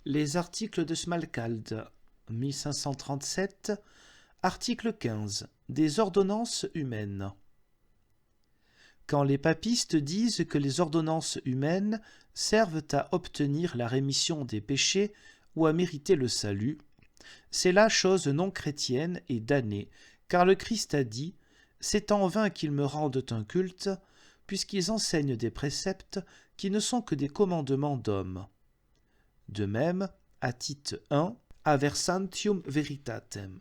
Les articles de Smalcald, 1537, article 15, des ordonnances humaines. Quand les papistes disent que les ordonnances humaines servent à obtenir la rémission des péchés ou à mériter le salut, c'est là chose non chrétienne et damnée, car le Christ a dit « C'est en vain qu'ils me rendent un culte, puisqu'ils enseignent des préceptes qui ne sont que des commandements d'hommes. » De même, à Tite 1, Aversantium veritatem.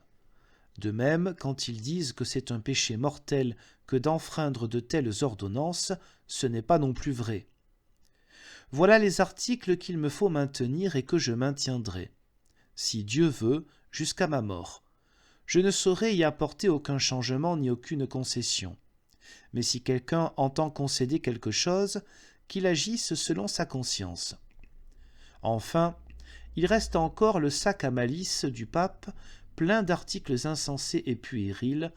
De même, quand ils disent que c'est un péché mortel que d'enfreindre de telles ordonnances, ce n'est pas non plus vrai. Voilà les articles qu'il me faut maintenir et que je maintiendrai, si Dieu veut, jusqu'à ma mort. Je ne saurais y apporter aucun changement ni aucune concession. Mais si quelqu'un entend concéder quelque chose, qu'il agisse selon sa conscience. Enfin, il reste encore le sac à malice du pape, plein d'articles insensés et puérils,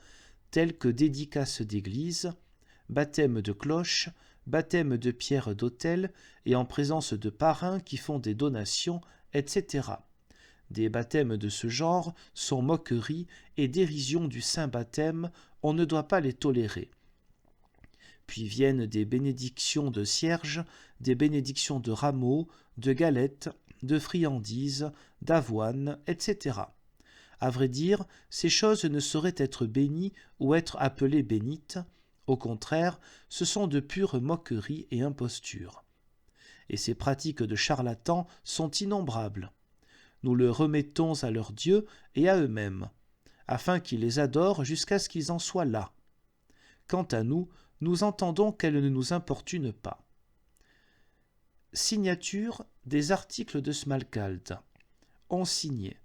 tels que dédicaces d'église, baptême de cloches, baptême de pierres d'autel et en présence de parrains qui font des donations, etc. Des baptêmes de ce genre sont moquerie et dérision du saint baptême, on ne doit pas les tolérer. Puis viennent des bénédictions de cierges, des bénédictions de rameaux, de galettes, de friandises, d'avoine, etc. À vrai dire, ces choses ne sauraient être bénies ou être appelées bénites. Au contraire, ce sont de pures moqueries et impostures. Et ces pratiques de charlatans sont innombrables. Nous le remettons à leur Dieu et à eux-mêmes, afin qu'ils les adorent jusqu'à ce qu'ils en soient là. Quant à nous, nous entendons qu'elles ne nous importunent pas. Signature des articles de Smalcald. Ont signé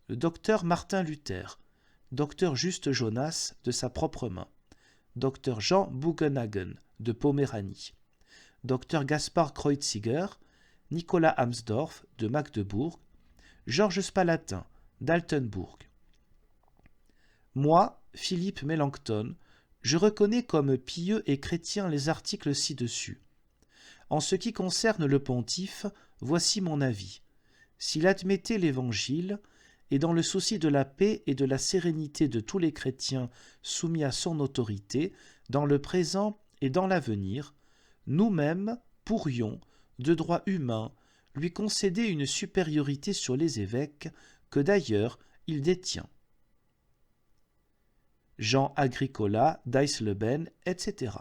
le docteur Martin Luther, docteur Juste Jonas de sa propre main, docteur Jean Bugenhagen de Poméranie, docteur Gaspard Kreuziger, Nicolas Amsdorff de Magdebourg, Georges Spalatin d'Altenbourg. Moi, Philippe Melanchthon, je reconnais comme pieux et chrétiens les articles ci-dessus. En ce qui concerne le pontife, voici mon avis. S'il admettait l'Évangile, et dans le souci de la paix et de la sérénité de tous les chrétiens soumis à son autorité, dans le présent et dans l'avenir, nous-mêmes pourrions, de droit humain, lui concéder une supériorité sur les évêques que d'ailleurs il détient. Jean Agricola d'Eisleben, etc.